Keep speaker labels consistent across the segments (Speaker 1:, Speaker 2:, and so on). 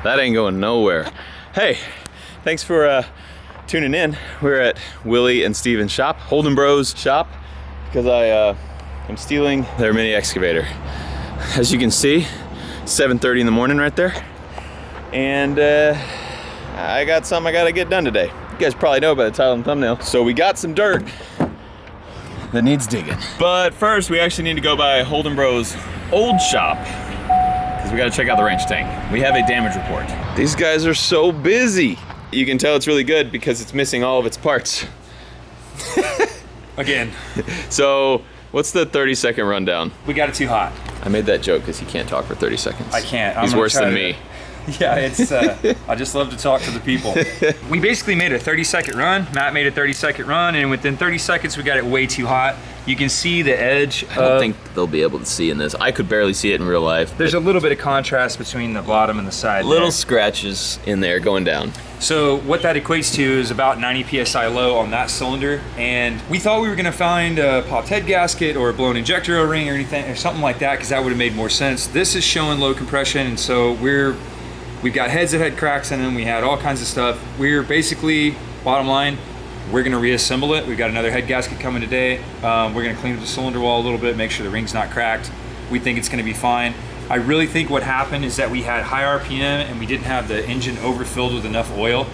Speaker 1: That ain't going nowhere. Hey, thanks for tuning in. We're at Willie and Steven's shop, Holden Bros shop, because I'm stealing their mini excavator. As you can see, 7:30 in the morning right there. And I got something I gotta get done today. You guys probably know by the title and thumbnail. So we got some dirt that needs digging. But first, we actually need to go by Holden Bros old shop, because we gotta check out the wrench tank. We have a damage report. These guys are so busy. You can tell it's really good because it's missing all of its parts.
Speaker 2: Again.
Speaker 1: So, what's the 30-second rundown?
Speaker 2: We got it too hot.
Speaker 1: I made that joke because he can't talk for 30 seconds.
Speaker 2: I can't.
Speaker 1: He's worse than me.
Speaker 2: Yeah, it's, I just love to talk to the people. We basically made a 30-second run. Matt made a 30-second run, and within 30 seconds, we got it way too hot. You can see the edge.
Speaker 1: I don't think they'll be able to see in this. I could barely see it in real life.
Speaker 2: There's a little bit of contrast between the bottom and the side.
Speaker 1: Little scratches in there going down.
Speaker 2: So what that equates to is about 90 PSI low on that cylinder. And we thought we were gonna find a popped head gasket or a blown injector O-ring or anything, or something like that, because that would have made more sense. This is showing low compression, and so we've got heads that had cracks in them. We had all kinds of stuff. We're basically, bottom line, we're gonna reassemble it. We've got another head gasket coming today. We're gonna clean up the cylinder wall a little bit, make sure the ring's not cracked. We think it's gonna be fine. I really think what happened is that we had high RPM and we didn't have the engine overfilled with enough oil.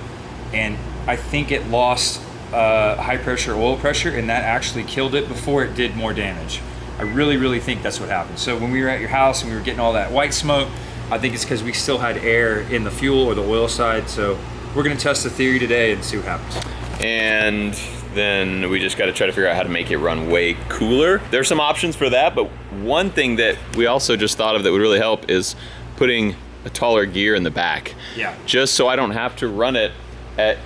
Speaker 2: And I think it lost high pressure oil pressure, and that actually killed it before it did more damage. I really, really think that's what happened. So when we were at your house and we were getting all that white smoke, I think it's because we still had air in the fuel or the oil side. So we're gonna test the theory today and see what happens. And then we just got to try to figure out how to make it run way cooler. There's some options for that, but one thing that we also just thought of that would really help is putting a taller gear in the back. Yeah. Just so I don't have to run it at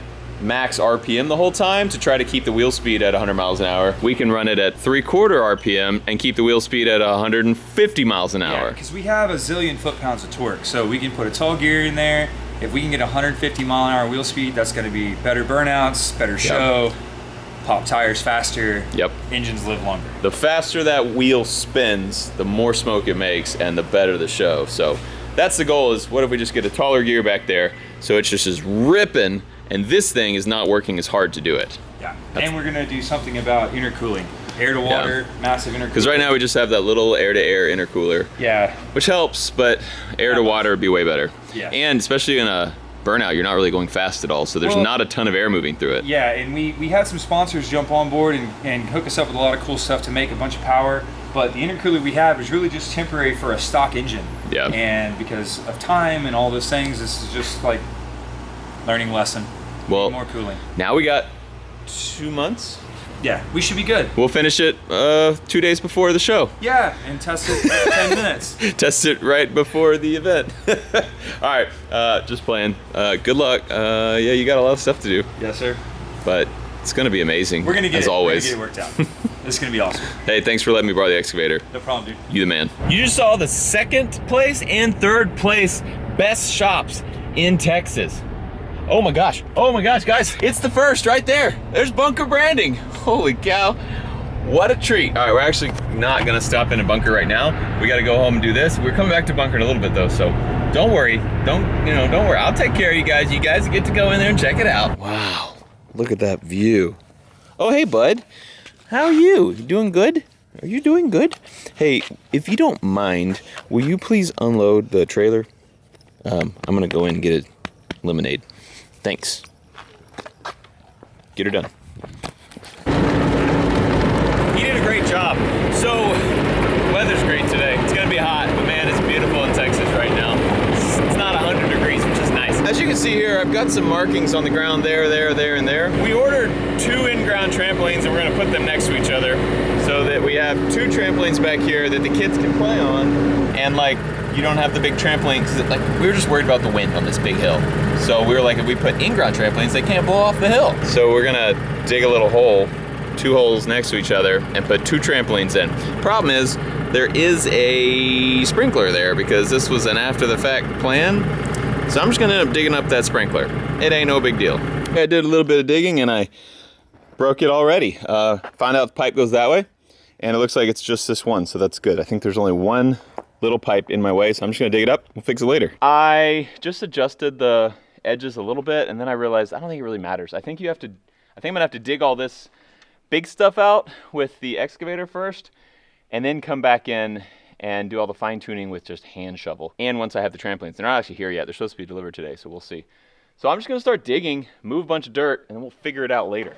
Speaker 2: max RPM the whole time to try to keep the wheel speed at 100 miles an hour. We can run it at 3/4 RPM and keep the wheel speed at 150 miles an hour. Because we have a zillion foot-pounds of torque, so we can put a tall gear in there. If we can get 150 mile an hour wheel speed, that's gonna be better burnouts, better show, pop tires faster, engines live longer. The faster that wheel spins, the more smoke it makes and the better the show. So that's the goal, is what if we just get a taller gear back there so it's just as ripping, and this thing is not working as hard to do it. Yeah, and we're gonna do something about intercooling. Air to water, massive intercooler. Because right now we just have that little air to air intercooler. Yeah. Which helps, but air to water would be way better. Yeah. And especially in a burnout, you're not really going fast at all, so there's not a ton of air moving through it. Yeah, and we had some sponsors jump on board and hook us up with a lot of cool stuff to make a bunch of power, but the intercooler we had was really just temporary for a stock engine. Yeah. And because of time and all those things, this is just like learning lesson. Well, more cooling. Now we got 2 months. Yeah, we should be good. We'll finish it 2 days before the show. Yeah, and test it 10 minutes. Test it right before the event. All right, just playing. Good luck. Yeah, you got a lot of stuff to do. Yes, sir. But it's gonna be amazing. We're gonna get it. Always. We're gonna get it worked out. It's gonna be awesome. Hey, thanks for letting me borrow the excavator. No problem, dude. You the man. You just saw the second place and third place best shops in Texas. Oh my gosh, guys, it's the first right there. There's Bunker Branding. Holy cow, what a treat. All right, we're actually not gonna stop in a Bunker right now. We gotta go home and do this. We're coming back to Bunker in a little bit though, so don't worry. Don't worry, I'll take care of you guys. You guys get to go in there and check it out. Wow, look at that view. Oh, hey bud, how are you? You doing good? Are you doing good? Hey, if you don't mind, will you please unload the trailer? I'm gonna go in and get a lemonade. Thanks. Get her done. He did a great job. So, weather's great today. It's gonna be hot, but man, it's beautiful in Texas right now. It's not 100 degrees, which is nice. As you can see here, I've got some markings on the ground there, and there. We ordered 2 in-ground trampolines, and we're gonna put them next to each other so that we have 2 trampolines back here that the kids can play on, and like, you don't have the big trampoline, because like, we were just worried about the wind on this big hill. So we were like, if we put in-ground trampolines, they can't blow off the hill. So we're gonna dig a little hole, 2 holes next to each other, and put 2 trampolines in. Problem is, there is a sprinkler there because this was an after-the-fact plan. So I'm just gonna end up digging up that sprinkler. It ain't no big deal. I did a little bit of digging and I broke it already. Found out the pipe goes that way, and it looks like it's just this one, so that's good. I think there's only one
Speaker 1: little pipe in my way, so I'm just gonna dig it up. We'll fix it later. I just adjusted the edges a little bit, and then I realized I don't think it really matters. I think I'm gonna have to dig all this big stuff out with the excavator first, and then come back in and do all the fine tuning with just hand shovel. And once I have the trampolines, they're not actually here yet. They're supposed to be delivered today, so we'll see. So I'm just gonna start digging, move a bunch of dirt, and then we'll figure it out later.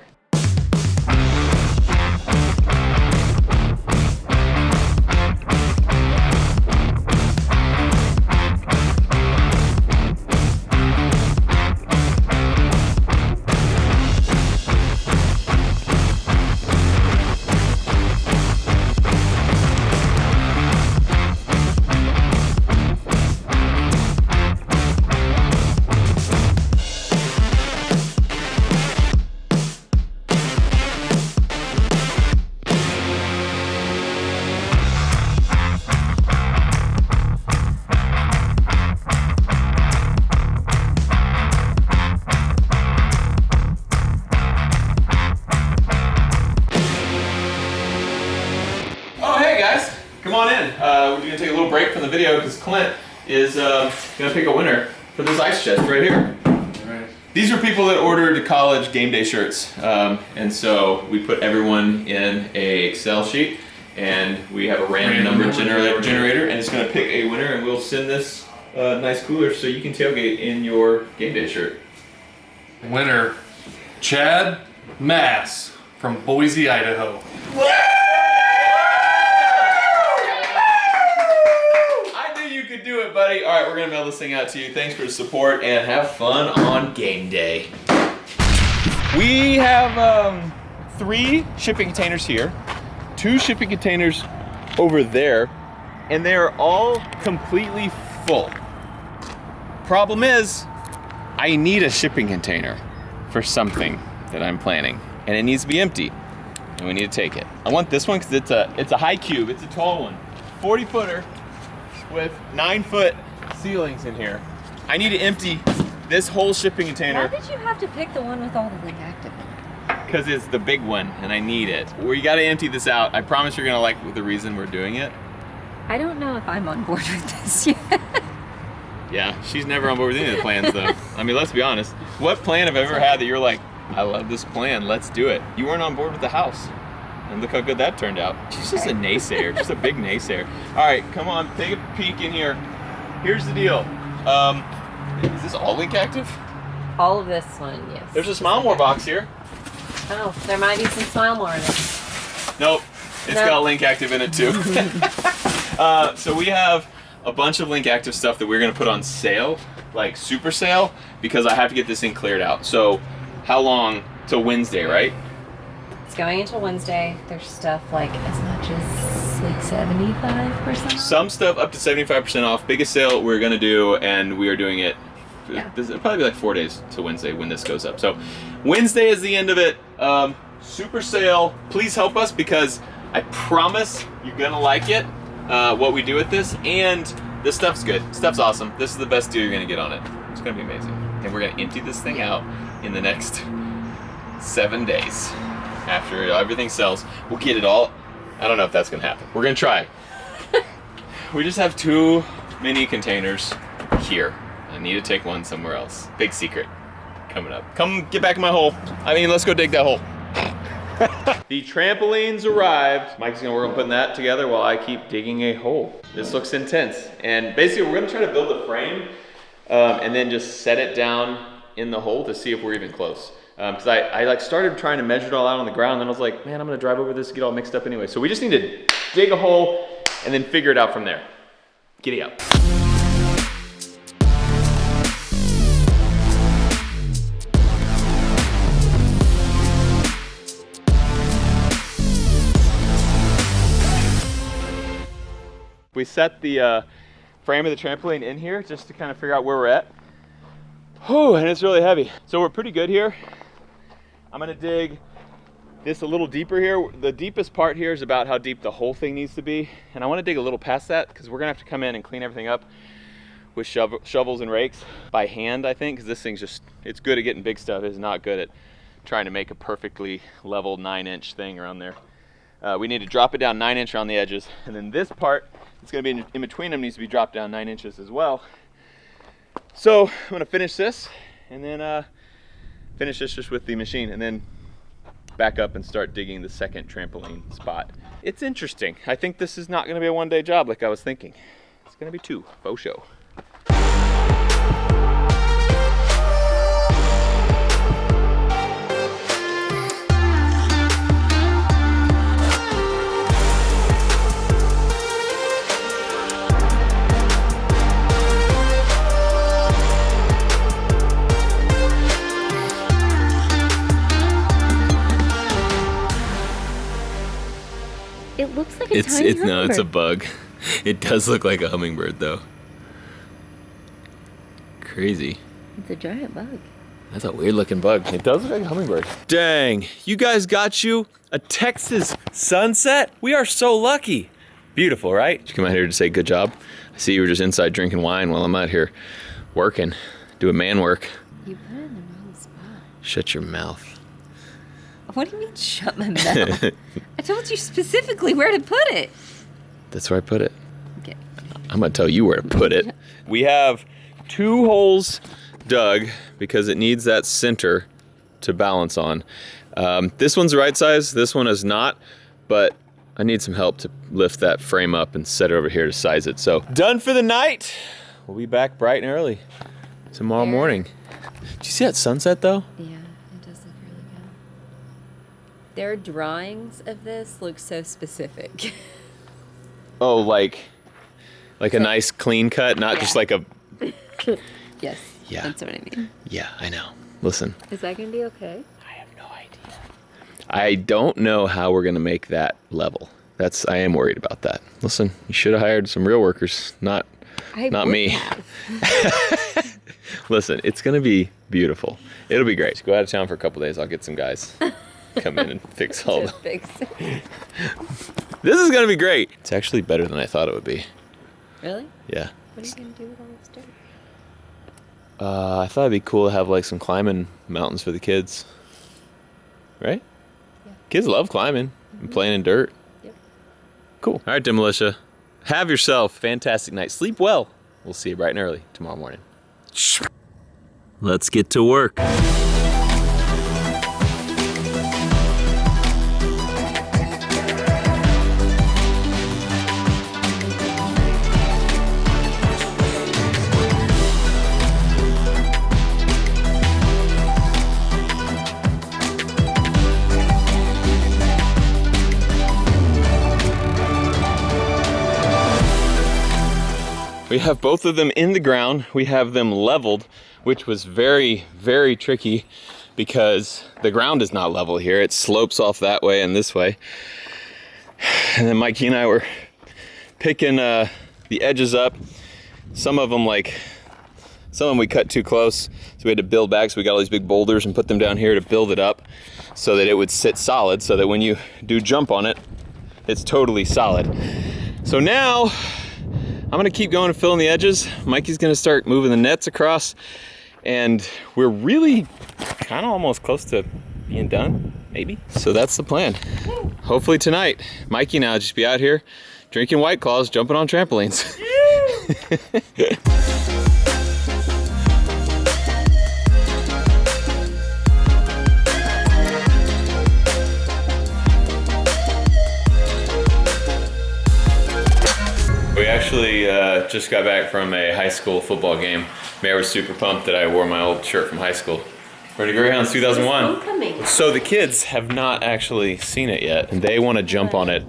Speaker 1: Come on in. We're gonna take a little break from the video because Clint is gonna pick a winner for this ice chest right here.
Speaker 2: Right.
Speaker 1: These are people that ordered college game day shirts, and so we put everyone in a Excel sheet, and we have a random number generator, and it's gonna pick a winner, and we'll send this nice cooler so you can tailgate in your game day shirt.
Speaker 3: Winner, Chad Mass from Boise, Idaho.
Speaker 1: Could do it, buddy. All right, we're gonna mail this thing out to you. Thanks for the support and have fun on game day. We have 3 shipping containers here, 2 shipping containers over there, and they're all completely full. Problem is, I need a shipping container for something that I'm planning, and it needs to be empty, and we need to take it. I want this one because it's a high cube. It's a tall one, 40-footer. With 9-foot ceilings in here. I need to empty this whole shipping container.
Speaker 4: Why did you have to pick the one with all the Linc Active in it?
Speaker 1: Because it's the big one and I need it. We gotta empty this out. I promise you're gonna like the reason we're doing it.
Speaker 4: I don't know if I'm on board with this yet.
Speaker 1: Yeah, she's never on board with any of the plans though. I mean, let's be honest. What plan have I ever had that you're like, I love this plan, let's do it? You weren't on board with the house. And look how good that turned out. She's just a naysayer, just a big naysayer. All right, come on, take a peek in here. Here's the deal. Is this all Linc Active?
Speaker 4: All of this one, yes.
Speaker 1: There's a Smile More box here.
Speaker 4: Oh, there might be some Smile More in it.
Speaker 1: Nope, it's
Speaker 4: Nope.
Speaker 1: got Linc Active in it too. So we have a bunch of Linc Active stuff that we're gonna put on sale, like super sale, because I have to get this thing cleared out. So how long till Wednesday, right?
Speaker 4: It's going until Wednesday. There's stuff like as much as like 75%.
Speaker 1: Some stuff up to 75% off. Biggest sale we're gonna do, and we are doing it.
Speaker 4: Yeah.
Speaker 1: It'll probably be like 4 days to Wednesday when this goes up. So Wednesday is the end of it. Super sale. Please help us because I promise you're gonna like it. What we do with this, and this stuff's good. Stuff's awesome. This is the best deal you're gonna get on it. It's gonna be amazing, and we're gonna empty this thing out in the next 7 days. After everything sells, we'll get it all. I don't know if that's gonna happen. We're gonna try. We just have too many containers here. I need to take one somewhere else. Big secret coming up. Come get back in my hole. I mean, let's go dig that hole. The trampolines arrived. Mike's gonna work on putting that together while I keep digging a hole. This looks intense. And basically we're gonna try to build a frame and then just set it down in the hole to see if we're even close. Because I like started trying to measure it all out on the ground, and then I was like, man, I'm gonna drive over this and get all mixed up anyway. So we just need to dig a hole and then figure it out from there. Giddy up. We set the frame of the trampoline in here just to kind of figure out where we're at. Whew, and it's really heavy. So we're pretty good here. I'm gonna dig this a little deeper here. The deepest part here is about how deep the whole thing needs to be. And I wanna dig a little past that because we're gonna have to come in and clean everything up with shovels and rakes by hand, I think, because this thing's just, it's good at getting big stuff. It's not good at trying to make a perfectly level 9-inch thing around there. We need to drop it down 9 inch around the edges. And then this part, It's gonna be in between them, needs to be dropped down 9 inches as well. So I'm gonna finish this and then finish this just with the machine and then back up and start digging the second trampoline spot. It's interesting. I think this is not gonna be a one-day job like I was thinking. It's gonna be 2, faux show.
Speaker 4: It looks like a tiny hummingbird.
Speaker 1: No, it's a bug. It does look like a hummingbird though. Crazy.
Speaker 4: It's a giant bug.
Speaker 1: That's a weird looking bug. It does look like a hummingbird. Dang, you guys got you a Texas sunset? We are so lucky. Beautiful, right? Did you come out here to say good job? I see you were just inside drinking wine while I'm out here working, doing man work.
Speaker 4: You put it in the wrong spot.
Speaker 1: Shut your mouth.
Speaker 4: What do you mean, shut my mouth? I told you specifically where to put it.
Speaker 1: That's where I put it.
Speaker 4: Okay.
Speaker 1: I'm gonna tell you where to put it. We have 2 holes dug because it needs that center to balance on. This one's the right size, this one is not, but I need some help to lift that frame up and set it over here to size it. So, done for the night. We'll be back bright and early tomorrow morning. Did you see that sunset though?
Speaker 4: Yeah, it does look really good. Their drawings of this look so specific.
Speaker 1: Oh, like a nice clean cut, not just like a...
Speaker 4: Yes,
Speaker 1: Yeah.
Speaker 4: that's what I mean.
Speaker 1: Yeah, I know. Listen.
Speaker 4: Is that gonna be okay?
Speaker 1: I have no idea. I don't know how we're gonna make that level. I am worried about that. Listen, you should have hired some real workers, not me. Listen, it's gonna be beautiful. It'll be great. Just go out of town for a couple days. I'll get some guys come in and fix all the... This is gonna be great. It's actually better than I thought it would be.
Speaker 4: Really?
Speaker 1: Yeah.
Speaker 4: What are you gonna do with all this dirt?
Speaker 1: I thought it'd be cool to have like some climbing mountains for the kids. Right?
Speaker 4: Yeah.
Speaker 1: Kids love climbing and playing in dirt.
Speaker 4: Yep.
Speaker 1: Cool. All right, Demolitia. Have yourself a fantastic night. Sleep well. We'll see you bright and early tomorrow morning. Let's get to work. We have both of them in the ground. We have them leveled, which was very, very tricky because the ground is not level here. It slopes off that way and this way. And then Mikey and I were picking the edges up. Some of them we cut too close, so we had to build back. So we got all these big boulders and put them down here to build it up so that it would sit solid, so that when you do jump on it, it's totally solid. So now, I'm gonna keep going and filling the edges. Mikey's gonna start moving the nets across, and we're really kind of almost close to being done, maybe. So that's the plan. Hopefully tonight, Mikey and I'll just be out here drinking White Claws, jumping on trampolines. We actually just got back from a high school football game. Mayor was super pumped that I wore my old shirt from high school. For the Greyhounds 2001. So the kids have not actually seen it yet, and they want to jump on it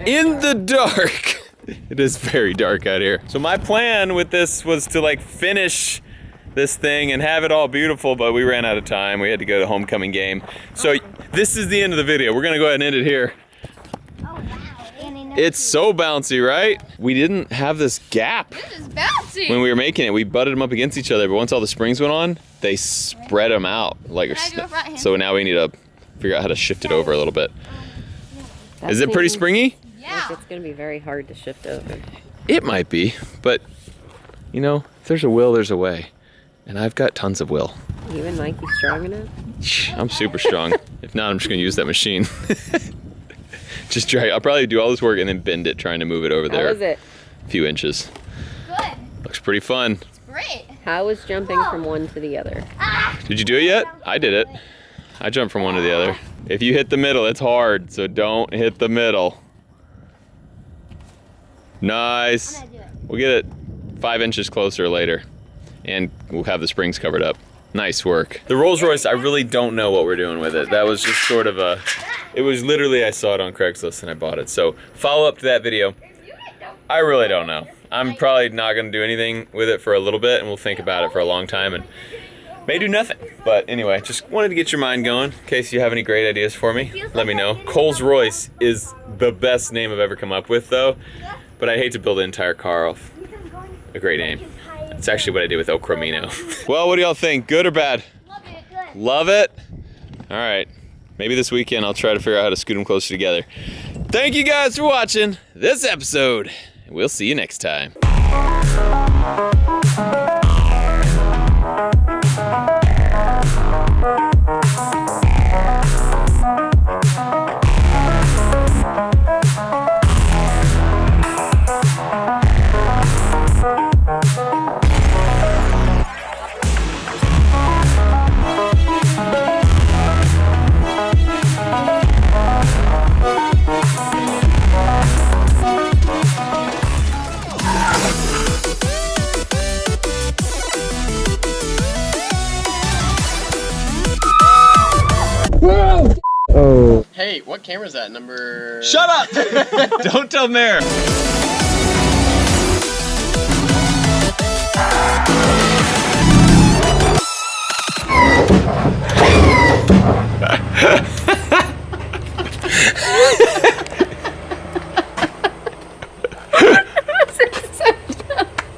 Speaker 1: in the dark. It is very dark out here. So my plan with this was to like finish this thing and have it all beautiful, but we ran out of time. We had to go to homecoming game. So this is the end of the video. We're gonna go ahead and end it here. It's so bouncy, right? We didn't have this gap.
Speaker 5: This is bouncy.
Speaker 1: When we were making it, we butted them up against each other, but once all the springs went on, they spread them out. So now we need to figure out how to shift it over a little bit. Is it pretty springy?
Speaker 5: Yeah.
Speaker 4: Like it's gonna be very hard to shift over.
Speaker 1: It might be, but you know, if there's a will, there's a way. And I've got tons of will.
Speaker 4: You and Mikey strong enough?
Speaker 1: I'm super strong. If not, I'm just gonna use that machine. Just try. I'll probably do all this work and then bend it, trying to move it over there.
Speaker 4: How is it?
Speaker 1: few inches.
Speaker 5: Good.
Speaker 1: Looks pretty fun.
Speaker 5: Great.
Speaker 4: How is jumping from one to the other?
Speaker 1: Did you do it yet? I did it. I jumped from one to the other. If you hit the middle, it's hard, so don't hit the middle. Nice.
Speaker 5: I'm gonna do it.
Speaker 1: We'll get it 5 inches closer later, and we'll have the springs covered up. Nice work. The Rolls Royce, I really don't know what we're doing with it. That was just sort of a, it was literally, I saw it on Craigslist and I bought it. So follow up to that video. I really don't know. I'm probably not gonna do anything with it for a little bit, and we'll think about it for a long time and may do nothing. But anyway, just wanted to get your mind going. In case you have any great ideas for me, let me know. Rolls Royce is the best name I've ever come up with though, but I hate to build an entire car off a great name. That's actually what I did with El Cromino. Well, what do y'all think? Good or bad?
Speaker 5: Love it. Good.
Speaker 1: Love it? All right. Maybe this weekend I'll try to figure out how to scoot them closer together. Thank you guys for watching this episode. We'll see you next time.
Speaker 6: Hey, what camera is that? Number...
Speaker 1: Shut up! Don't tell Mare.